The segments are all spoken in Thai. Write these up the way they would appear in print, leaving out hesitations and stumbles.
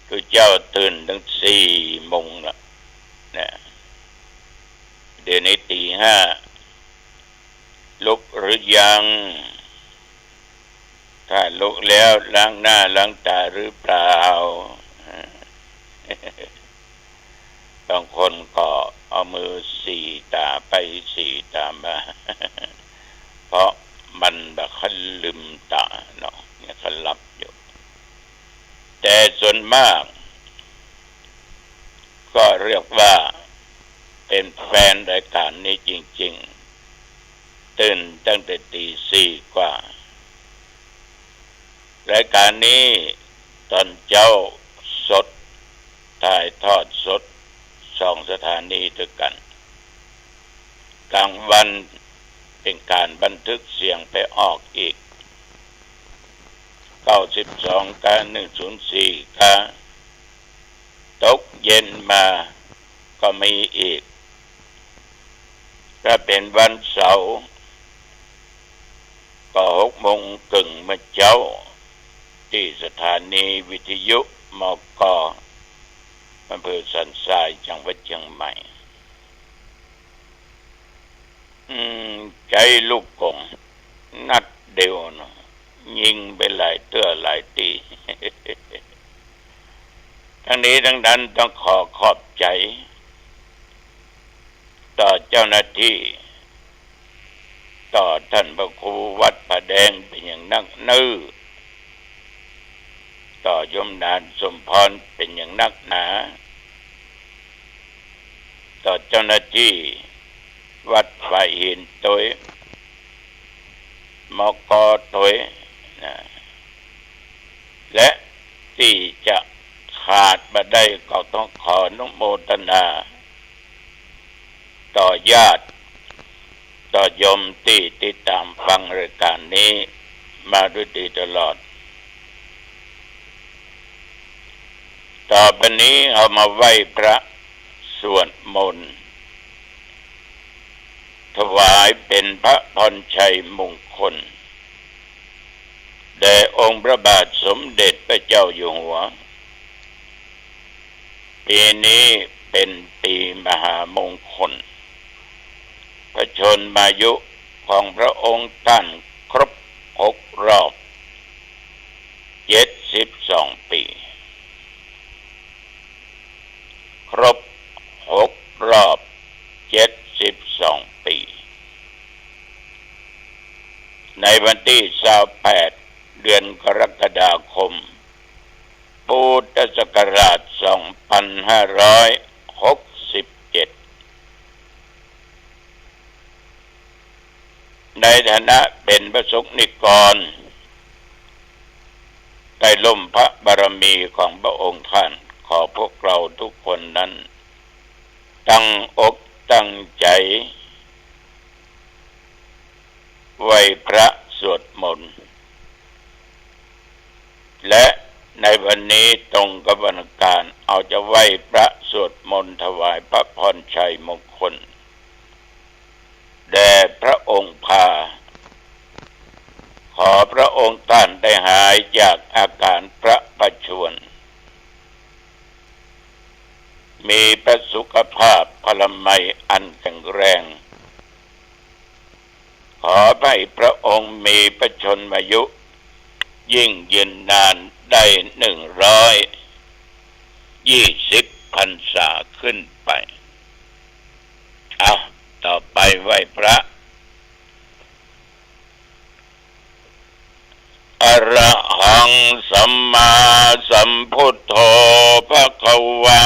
คือเจ้าตื่นตั้ง4 โมงละนะเดี๋ยวนี้ตี 5ลุกหรือยังถ้าลุกแล้วล้างหน้าล้างตาหรือเปล่าบางคนก็เอามือสี่ตาไปสี่ตามาเพราะมันแบบคันลืมตาเนาะเนี่ยคันหลับอยู่แต่ส่วนมากก็เรียกว่าเป็นแฟนรายการนี้จริงๆตื่นตั้งแต่ตี 4กว่ารายการนี้ตอนเจ้าสดถ่ายทอดสด2 สถานีด้วยกันกลางวันเป็นการบันทึกเสียงไปออกอีก92 กา 104 กาตกเย็นมาก็มีอีกถ้าเป็นวันเสาร์ก็6 โมงครึ่งเมื่อเช้าที่สถานีวิทยุมก.อำเภอสันทรายจังหวัดเชียงใหม่ใจลูกกงนัดเดียวนะยิงไปหลายเตื้อหลายตี ทั้งนี้ทั้งนั้นต้องขอบใจต่อเจ้าหน้าที่ต่อท่านพระครูวัดผาแดงเป็นอย่างนักนือต่อยมนานสมพรเป็นอย่างนักหนาต่อเจ้าหน้าที่วัดฝ่ายหินตัวมก.ตัวนะและที่จะขาดมาได้ก็ต้องขออนุโมทนาต่อญาติต่อโยมที่ติดตามฟังรายการนี้มาด้วยดีตลอดต่อไปนี้เอามาไหว้พระสวดมนต์ถวายเป็นพระพรชัยมงคลแด่องค์พระบาทสมเด็จพระเจ้าอยู่หัวปีนี้เป็นปีมหามงคลพระชนมายุของพระองค์ท่านครบ6 รอบ72 ปีครบ6 รอบ72 ปีในวันที่28 เดือนกรกฎาคมพุทธศักราช 2567ในฐานะเป็นพระสงฆ์นิกรได้ล้มพระบารมีของพระองค์ท่านขอพวกเราทุกคนนั้นตั้งอกตั้งใจไหว้พระสวดมนต์และในวันนี้ตรงกับวันการเอาจะไหว้พระสวดมนต์ถวายพระพรชัยมงคลแด่พระองค์พาขอพระองค์ท่านได้หายจากอาการพระประชวรมีพระสุขภาพพลามัยอันแข็งแรงขอให้พระองค์มีพระชนมายุยิ่งยืนนานได้120 พรรษาขึ้นไปต่อไปไหว้พระอรหังสัมมาสัมพุทโธภควา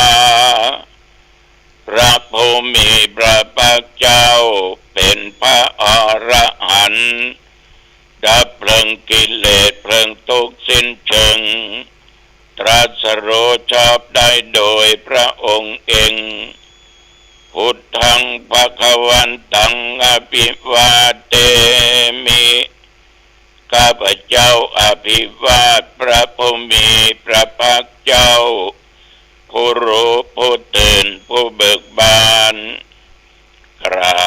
พระผู้มีพระภาคเจ้าเป็นพระอรหันต์ดับเพลิงกิเลสเพลิงทุกข์สิ้นเชิงตรัสรู้ชอบได้โดยพระองค์เองพุทธังภวันตังอภิวาเทมิข้าพเจ้าอภิวาทพระผู้มีพระภาคเจ้าผู้รู้ผู้ตื่นผู้เบิกบานกรา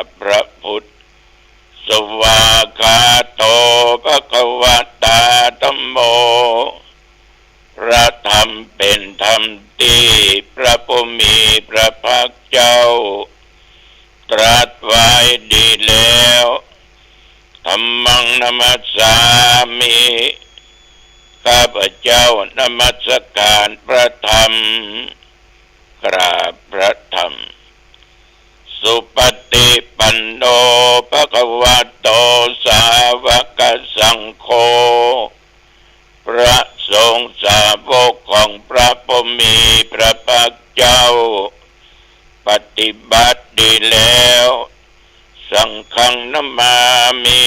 บพระพุทธสวากขาโตภควตาธัมโมพร ระธรรมเป็นธรรมที่พระผู้มีพระภาคเจ้าตรัสไว้ดีแล้วธัมมังนัมมัสสามิข้าพเจ้านมัสการพระธรรมกราบพระธรรมสุปฏิปันโนภควโตสาวกสังโฆพระสงฆ์สาวกของพระผู้มีพระภาคเจ้าปฏิบัติดีแล้วสังฆังนามามิ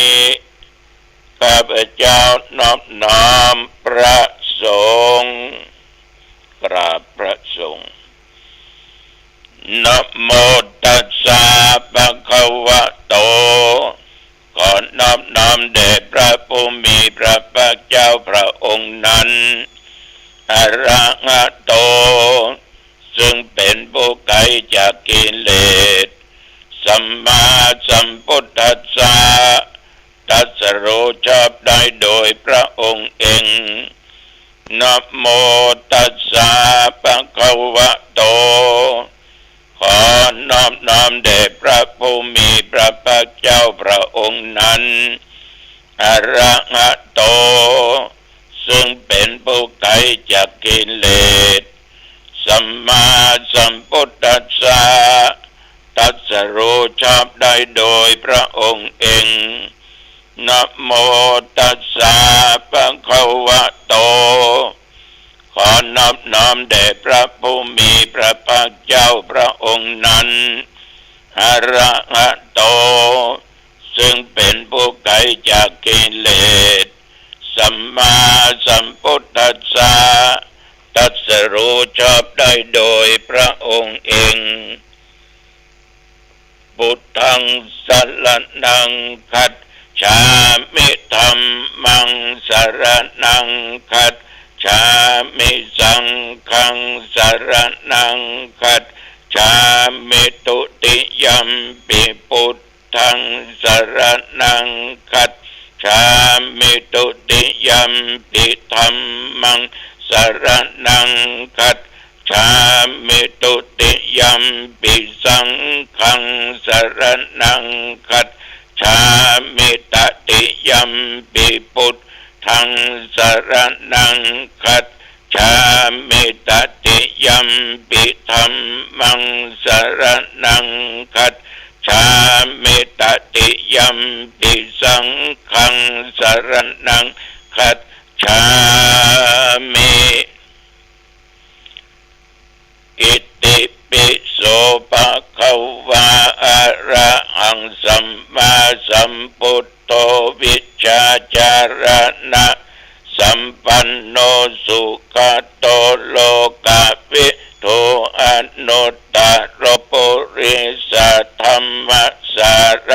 ข้าพเจ้านอบน้อมพระสงฆ์กราบพระสงฆ์นะโมตัสสะภะคะวะโตขอนอบน้อมแด่พระผู้มีพระภาคเจ้าพระองค์นั้นอะระหะโตซึ่งเป็นผู้ไกลจากกิเลสสัมมาสัมพุทธัสสะตรัสรู้ชอบได้โดยพระองค์เองนะโมตัสสะภะคะวะโตขอนอบน้อมแด่พระผู้มีพระภาคเจ้าพระองค์นั้นอะระหะโตซึ่งเป็นผู้ไกลจากกิเลสสัมมาสัมพุทธัสสะตรัสรู้ชอบได้โดยพระองค์เองนะโมตัสสะภะคะวะโตขอนอบน้อมแด่พระผู้มีพระภาคเจ้าพระองค์นั้นอะระหะโตซึ่งเป็นผู้ไกลจากกิเลสสัมมาสัมพุทธัสสะตรัสรู้ชอบได้โดยพระองค์เองพุทธังสรณังคัจฉามิธัมมังสรณังคัจฉามิสังฆังสรณังคัจฉามิตุติยัมปิพุทธังสรณังคัจฉามิตุติยัมปิธัมมังสรณังคัจฉามิตุติยัมปิสังฆังสรณังคัจฉามิตติยัมปิพุทธังสรณังคัจฉามิตติยัมปิธัมมังสรณังคัจฉามิตติยัมปิสังฆังสรณังคัจฉามิอิติปิโสภะคะวะอะระหังสัมมาสัมพุทโธวิชชาจารณะสัมปันโนสุขโตโลกวิทูอนุตตรปุริสธรรมสาร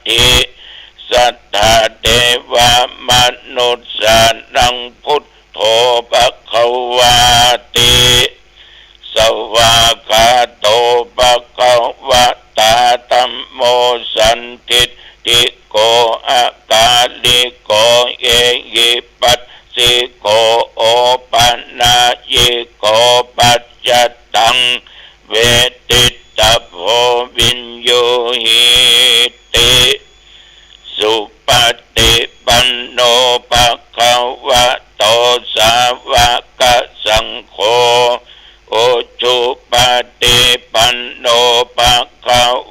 ถิสัทธาเทวมนุษย์สานังพุทโธภคะวาติสวากาโตภควตาธัมโมสันทิฏฐิโกอากาลิโกเอหิปัสสิโกโอปันนายิโกปัจจตังเวทิตาโพวินโยหิติสุปฏิปันโนภควโตสาวกสังโฆโอจุปฏิปันโนภค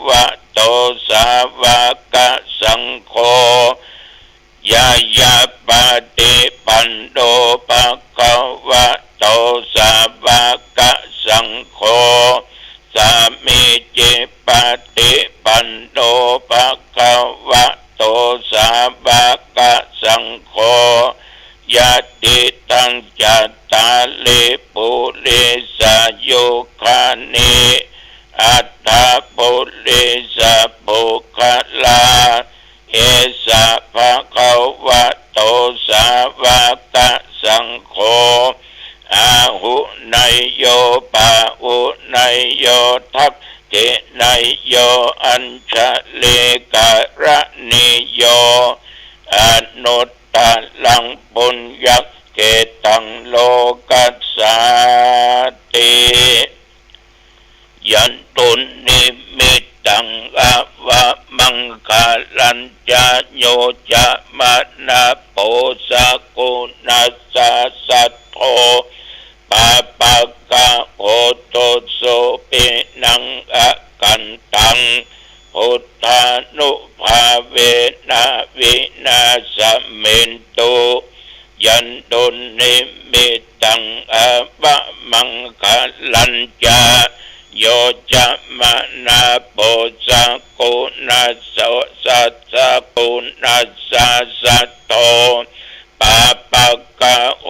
วโตสาวกสังโฆยายาปฏิปันโนภควโตสาวกสังโฆสามิจิปฏิปันโนภควโตสาวกสังโฆยะติตังจัตตาลิปุริสโยคานิอัตถะปุริสปุคลาเอสะภะคะวะโตสาวกสังโฆอาหุนายโยปะอุนายโยทักเกนายโยอัญชเลกะระนิโยอนุตตะลังปุญญเก ตังโลกัสสาติยันตุนิมิตังอะวะมังคาลัญจโยจะมะนะโปสะกุณัสสะสัทโธปาปะกะโหโตโสปินังอะกันตังพุทธานุภาเวนะวินาสเมนตุยันตุนิมิตังอะวะมังคาลัญจโยจะมะนะโปสะกุณัสสะสัทธกุณัสสะสัทโธปาปะกะโห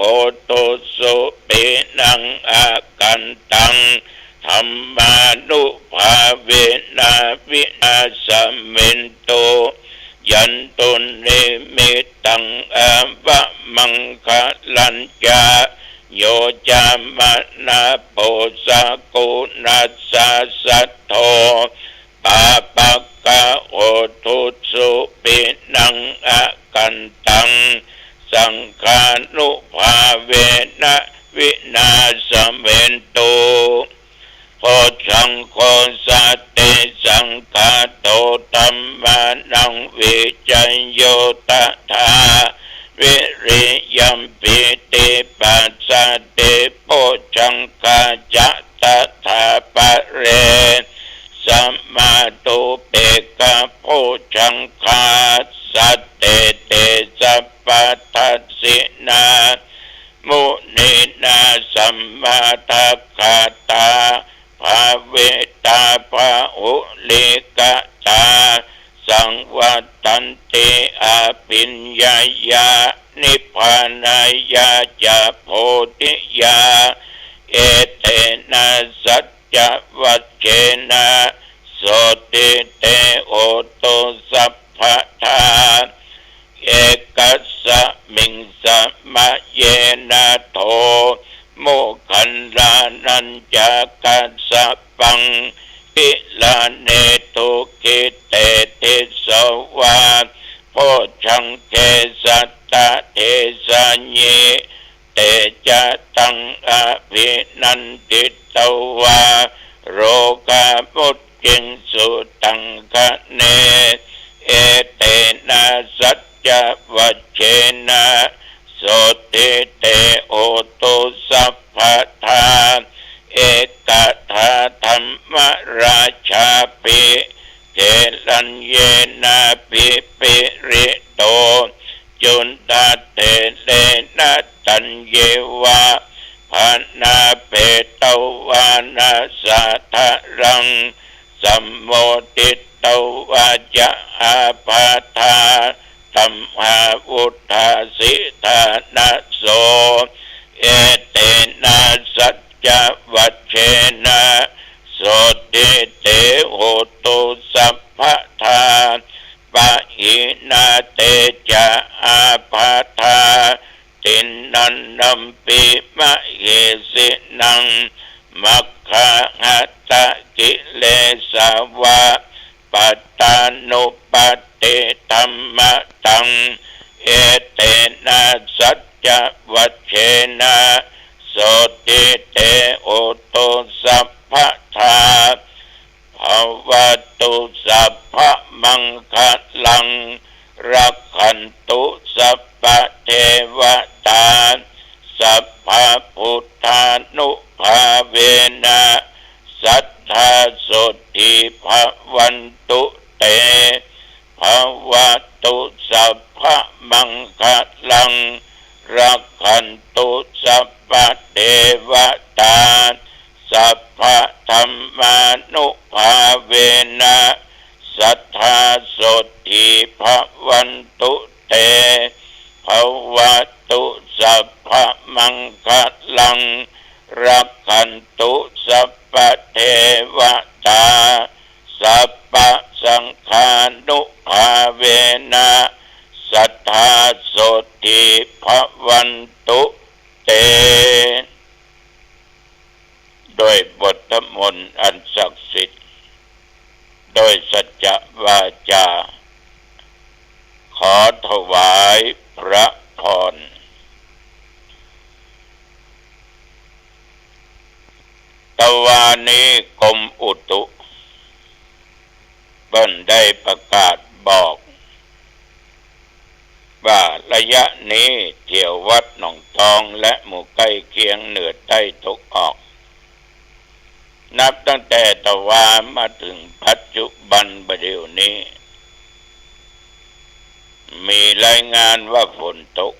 ตุสุปินังอากันตังธัมมานุภาเวนะวินาสเมนตุยันตุนิมิตังอะวะมังคลัญจโยจามะนะโปสะกุณัสสะสัทโธปาปะกะโหตุสุปินังอะกันตังสังฆานุภาเวนะวินาสเมนตุโพชังโคสัตติสังฆาโตธัมมานังวิจัยโยตถาวิริยัมปิติปัสสติโพชังคาจะตถาปะเรสัมมาตุเปกะโพชังคาสัตเตเตสัพพทัสสินามุนีนาสัมมาทัคคาตาภาเวตาภาหุลิกตาสังวัตตันติอาปิญญายานิพพานายาจะโพธิยาเอเตนะสัจจวัชเชนะโสติเตโอโตสัพพทาเอกัสสะมิงสะมะเยนะโทโมคันลานัญจกัสสะปังอิลาเนตุกิเตติสวาโพชังเกสัตตะเทสัญเยเตจะตังอภินันติตวาโรกามุตติงสุตังคะเนเอเตนะสัจจวัชเชนะโสติเตโอโตสัพพทาเอกทาธัมมราชาปิเกลัญเยนะปิปิริโตจุนตาเตเลนะตัญเยวะภานาเปตวานาสัทธรังสัมโมติตวาจะอาภาธาธัมมาวุฒาสิทานะโสเอเตนะสัจจวัชเชนะโสติเตโหตุสัพพทาปะหินาเตจะอาภาธาตินันนัมปิมะเหสินังมัคคะหัตตะกิเลสาวะปัตตานุปัตติธัมมะตังเอเตนะสัจจวัชเชนะโสติเตโอโตสัพพทาภวตุสัพพมังคลังรักขันตุสัพพเทวตาสัพพพุทธานุภาเวนะสัทธาโสติภวันตุเตภวตุสัพพมังคลังรักขันตุสัพพเทวตาสัพพธัมมานุภาเวนะสัทธาโสติภวันตุเตภวตุสัพพมังคลังรักขันตุสัพพเทวตาสัพพสังฆานุภาเวนะสัทธาโสติภวันตุเตโดยบทมนต์อันศักดิ์สิทธิ์โดยสัจจวาจาขอถวายพระพร ตะวันนี้กรมอุตุเปิ้นได้ประกาศบอกว่าระยะนี้เที่ยววัดหนองทองและหมู่ใกล้เคียงเหนือใต้ตกออกนับตั้งแต่ตะวันมาถึงปัจจุบันบัดเดี๋ยวนี้มีรายงานว่าฝนตก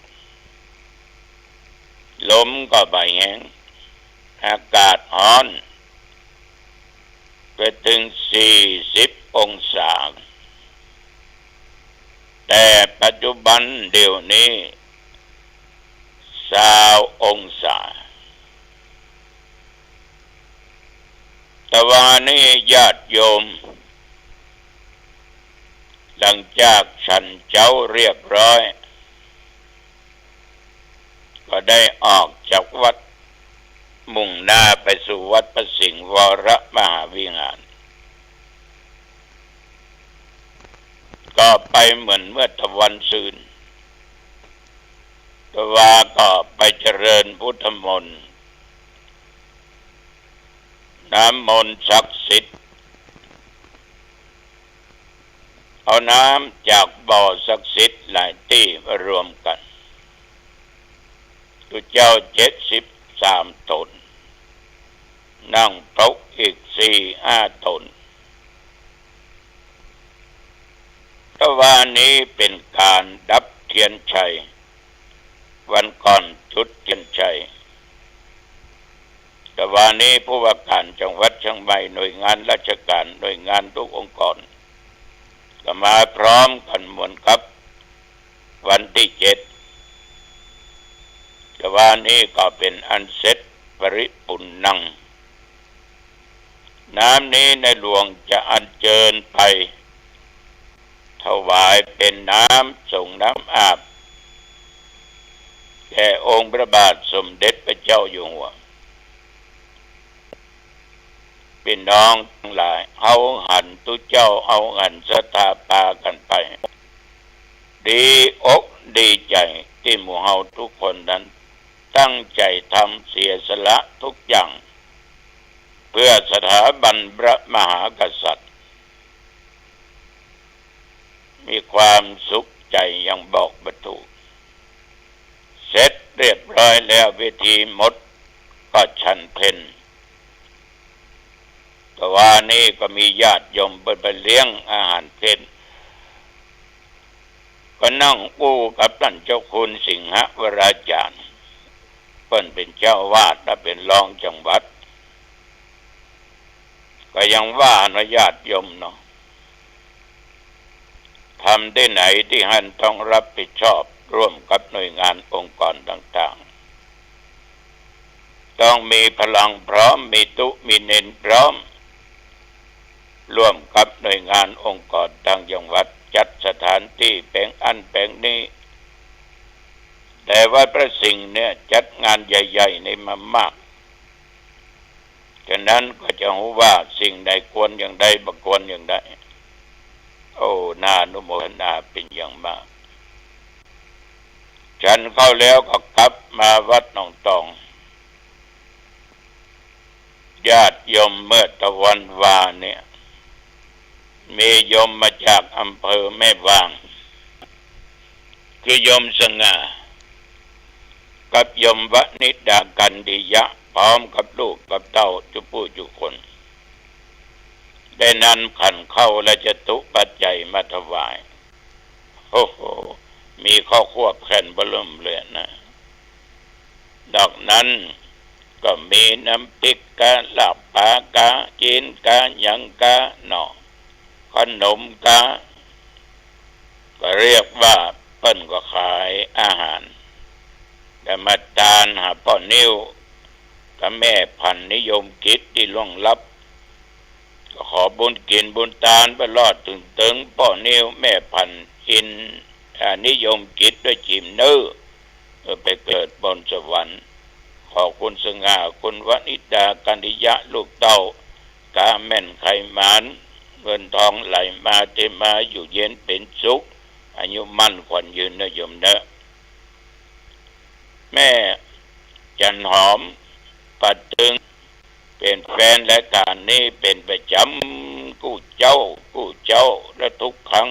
ลมก็บ่แห้งอากาศร้อนไปถึง40 องศาแต่ปัจจุบันเดี๋ยวนี้20 องศาแต่ว่านี้ญาติโยมหลังจากฉันเจ้าเรียบร้อยก็ได้ออกจากวัดมุ่งหน้าไปสู่วัดพระสิงห์วรมหาวิหารก็ไปเหมือนเมื่อตะวันซื่นแต่ว่าก็ไปเจริญพุทธมนต์น้ำมนต์ศักดิ์สิทธิ์เอาน้ำจากบ่อศักดิ์สิทธิ์หลายที่มารวมกันตุเจ้า73 ตนนั่งพกอีก4-5 ตนตะวันนี้เป็นการดับเทียนชัยวันก่อนจุดเทียนชัยตะวันนี้ผู้ว่าการจังหวัดเชียงใหม่หน่วยงานราชการหน่วยงานทุกองค์กรก็มาพร้อมกันหมดครับวันที่7ตะวันนี้ก็เป็นอันเสร็จปริปุณณังน้ำนี้ในหลวงจะอัญเชิญไปถวายเป็นน้ำส่งน้ำอาบแด่องค์พระบาทสมเด็จพระเจ้าอยู่หัวพี่น้องทั้งหลายเอาหันตุเจ้าเอาหันศรัทธาพากันไปดีอกดีใจที่หมู่เฮาทุกคนนั้นตั้งใจทำเสียสละทุกอย่างเพื่อสถาบันพระมหากษัตริย์มีความสุขใจยังบอกบรรทุเสร็จเรียบร้อยแล้วเวทีหมดก็ฉันเพลแต่ว่านี่ก็มีญาติโยมไปเลี้ยงอาหารเพลก็นั่งอู้กับท่านเจ้าคุณสิงหวราจารย์เพิ่นเป็นเจ้าวาดและเป็นรองจังหวัดก็ยังว่านะญาติโยมเนาะทำได้ไหนที่ท่านต้องรับผิดชอบร่วมกับหน่วยงานองค์กรต่างๆต้องมีพลังพร้อมมีตุมีเน้นพร้อมร่วมกับหน่วยงานองค์กรทางจังหวัดจัดสถานที่แปลงอันแปลงนี้แต่ว่าพระสิงห์เนี่ยจัดงานใหญ่ๆในมามากฉะนั้นก็จะรู้ว่าสิ่งใดควรอย่างใดบ่ควรอย่างใดโอ้น่าอนุโมทนาเป็นอย่างมากฉันเข้าแล้วก็กลับมาวัดหนองตองญาติโยมเมื่อตะวันวาเนี่ยมีโยมมาจากอำเภอแม่วางคือโยมสง่ากับโยมวนิดากันดิยะพร้อมกับลูกกับเต้าจุผู้จุคนได้นำขันเข้าและจะตุปัจจัยมาถวายโอ้โหมีข้อควบแผ่นบล่มเลยนะดอกนั้นก็มีน้ำพริกกะลาบปลากะจีนกะหยังกะหน่อขนมกะก็เรียกว่าเปิ้นก็ขายอาหารแต่มาทานหาพ่อนิ้วกับแม่พันนิยมกิจที่ล่วงลับก็ขอบุญกินบุญทานไปรอดถึงพ่อนิ้วแม่พันอินนิยมกิจด้วยจิมเนื้อไปเกิดบนสวรรค์ขอคุณสง่าคุณวนิดากันดิยะลูกเต้ากาแม่นไขมานเงินทองไหลมาเทมาอยู่เย็นเป็นสุขอายุมั่นขวัญยืนนะโยมเนอะแม่จันหอมปัดตึง เป็นแฟนและการนี้เป็นประจำกู้เจ้าและทุกครั้ง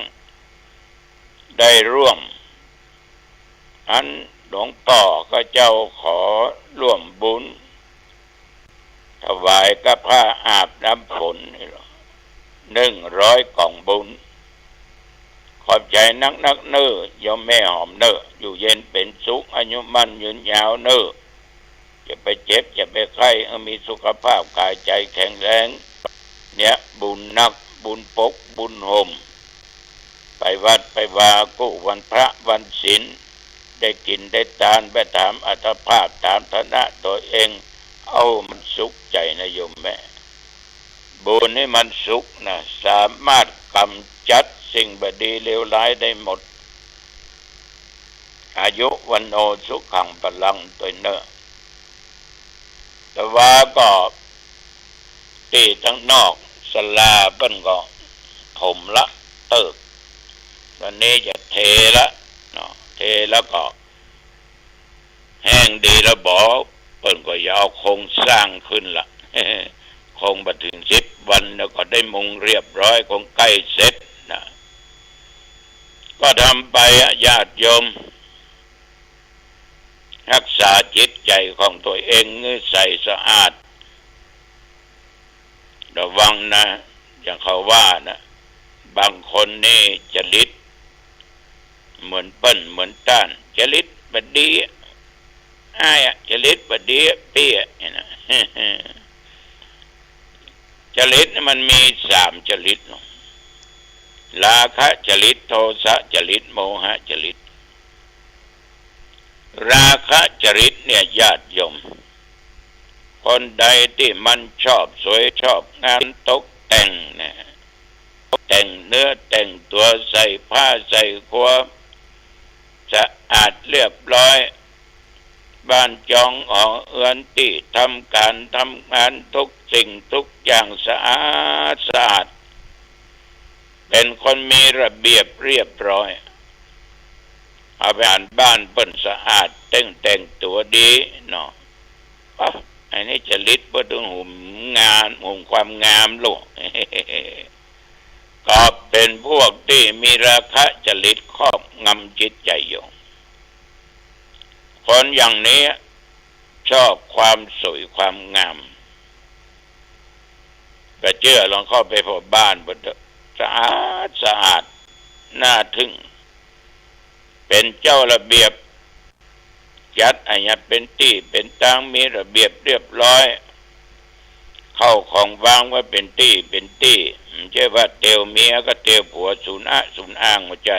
ได้ร่วมอันหลวงพ่อก็เจ้าขอร่วมบุญถวายกับผ้าอาบน้ำฝน100 กล่องบุญขอบใจนักเน้อยมแม่หอมเน้ออยู่เย็นเป็นสุขอายุมั่นยืนยาวเน้อจะไปเจ็บจะไปไข้มีสุขภาพกายใจแข็งแรงเนี่ยบุญนักบุญปกบุญห่มไปวัดไปวากู้วันพระวันศีลได้กินได้ทานไปตามอัตภาพตามฐานะตัวเองเอามันสุขใจนะโยมแม่บุญให้มันสุขนะสามารถกำจัดสิ่งบดีเลวร้ายได้หมดอายุวันโนสุขังพลังตัวเนอแต่ว่าก็ที่ทั้งนอกศาลาเปิ้นก็ถมละเติกวันนี้จะเทละเนาะเทแล้วก็แห้งดีแล้วบ่เปิ้นก็ยาวโครงสร้างขึ้นละคงมาถึง10 วันแล้วก็ได้มุงเรียบร้อยคงใกล้เสร็จนะก็ทำไปญาติโยมรักษาจิตใจของตัวเองใส่สะอาดระวังนะอย่างเขาว่านะบางคนนี่จริตเหมือนเปิ้นเหมือนต้านจริตบดีอ้ายจริตบดีเปี้ยนะจริตมันมี3 จริตราคะจริตโทสะจริตโมหะจริตราคะจริตเนี่ยญาติโยมคนใดที่มันชอบสวยชอบงานตกแต่งนะแต่งเนื้อแต่งตัวใส่ผ้าใส่ครัวสะอาดเรียบร้อยบ้านจองหอเอื้อนที่ทำการทำงานทุกสิ่งทุกอย่างสะอาดเป็นคนมีระเบียบเรียบร้อยเอาไปอ่านบ้านเปิ้นสะอาดแต่งตัวดีเนาะอันนี้จริตบ่ถึงหุ่มงานหุ่มความงามโลกก็เป็นพวกที่มีราคะจริตครอบงำจิตใจอยู่คนอย่างนี้ชอบความสวยความงามก็เชื่อลองเข้าไปพบบ้านบ่สะอาดน่าทึ่งเป็นเจ้าระเบียบจัดอันนี้เป็นที่เป็นทางมีระเบียบเรียบร้อยเข้าของวางไว้เป็นที่ไม่ใช่ว่าเตียวเมียก็เตียวผัวสูญอ้างหัวใจ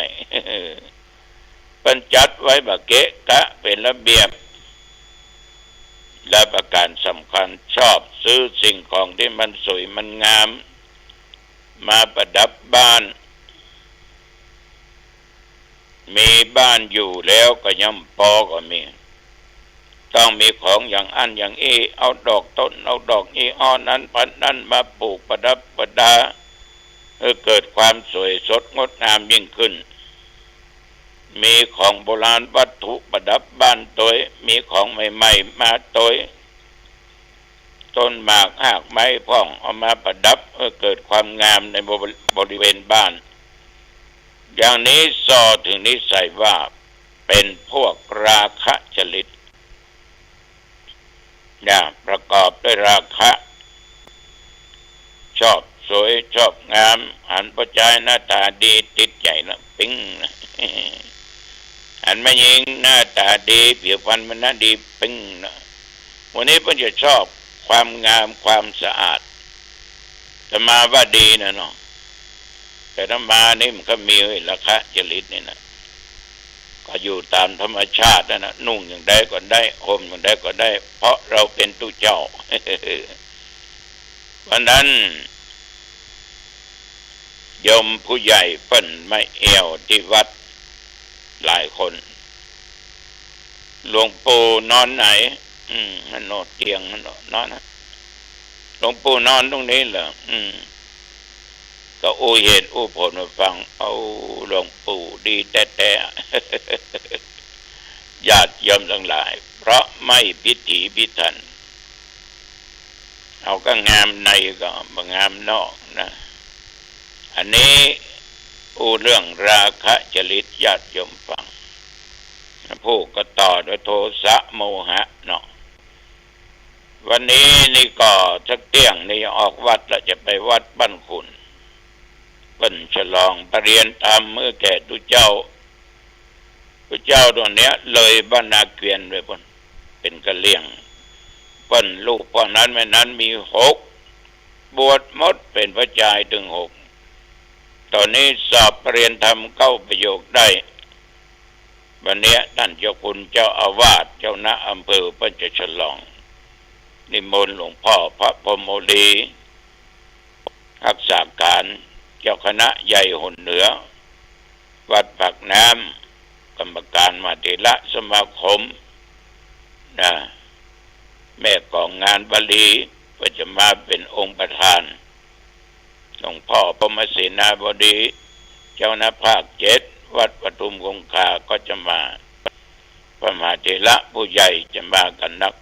เป็นจัดไว้แบบเกะกะเป็นระเบียบและประการสำคัญชอบซื้อสิ่งของที่มันสวยมันงามมาประดับบ้านมีบ้านอยู่แล้วก็ย่ำพอก็มีต้องมีของอย่างอันอย่างอีเอาดอกต้นเอาดอกอีอ้อนั้นพันนั้นมาปลูกประดับประดาเกิดความสวยสดงดงามยิ่งขึ้นมีของโบราณวัตถุประดับบ้านตัวมีของใหม่ๆมาตัวต้นหมากหากไม้พ่องเอามาประดับเกิดความงามในบริเวณบ้านอย่างนี้ส่อถึงนิสัยว่าเป็นพวกราคะจริตประกอบด้วยราคะชอบสวยชอบงามหันประจายหน้าตาดีติดใจนะปิ๊งหันมายิงหน้าตาดีผิวพรรณมันน่าดีปิ๊งนะวันนี้เพิ่นจะชอบความงามความสะอาดแต่มาว่าดีนะเนาะแต่ถ้ามานี่มันก็มีราคะจริตนี่นะก็อยู่ตามธรรมชาตินะนุ่งอย่างใดก็ได้ห่มอย่างใดก็ได้เพราะเราเป็นตู้เจ้า วันนั้นโยมผู้ใหญ่เปิ้นไม่เอวที่วัดหลายคนหลวงปู่นอนไหนนั่นโนดเตียงนั่นนอนนะหลวงปู่นอนตรงนี้เหรอก็อู้เหตุอู้ผลมาฟังเอาหลวงปู่ดีแต่ญาติโยมทั้งหลายเพราะไม่พิถีพิถัน เอาก็งามในก็บ่งามนอกนะอันนี้เรื่องราคะจริตญาติโยมฟังผู้ก็ต่อด้วยโทสะโมหะเนาะวันนี้นี่ก็สักเที่ยงนี่ออกวัดแล้วจะไปวัดบ้านขุนเป็นฉลองปริญญาธรรมเมื่อแก่ตุเจ้าตัวเนี้ยเลยบ้านนาเกวียนไปพุ่นเป็นกะเลี่ยงเปิ้นลูกพวกนั้นแม่นั้นมี6บวชหมดเป็นพระชายถึง6ตอนนี้สอบปริญญาธรรมเข้าประโยคได้วันนี้ท่านเจ้าคุณเจ้าอาวาสเจ้าหน้าอำเภอเปิ้นจะฉลองนิมนต์หลวงพ่อพระพรหมโมลีรักษาการเจ้าคณะใหญ่หนเหนือวัดปากน้ำกรรมการมหาเถรสมาคมนะแม่กองงานบาลีก็จะมาเป็นองค์ประธานหลวงพ่อพรหมเสนาบดีเจ้าหน้าภาค7วัดปทุมคงคาก็จะมาพระมหาเถระผู้ใหญ่จะมากันนัก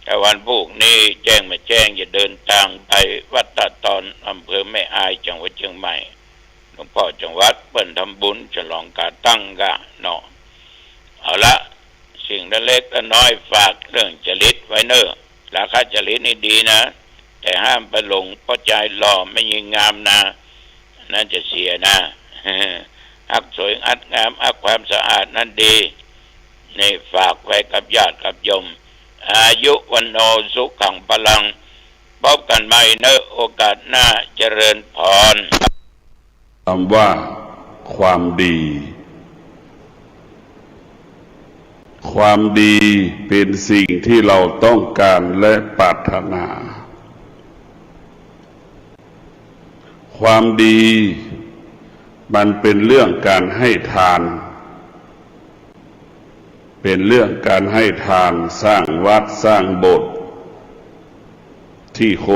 แต่วันพวกนี้แจ้งจะเดินทางไปวัดตาตอนอำเภอแม่อายจังหวัดเชียงใหม่หลวงพ่อจังหวัดเปิ้นทำบุญฉลองการตั้งกะเนาะเอาละสิ่งเล็กๆน้อยฝากเรื่องจริตไว้เนอะราคาจริตนี่ดีนะแต่ห้ามไปหลงเพราะใจหล่อไม่ยิ่งงามนะนั่นจะเสียนะอักสวยอัดงามอักความสะอาดนั่นดีนี่ฝากไว้กับญาติกับโยมอายุวันโนสุขังพลังพบกันใหม่เนอะโอกาสหน้าเจริญพรคำว่าความดี ความดีเป็นสิ่งที่เราต้องการและปรารถนาความดีมันเป็นเรื่องการให้ทานเป็นเรื่องการให้ทานสร้างวัดสร้างโบสถ์ที่โค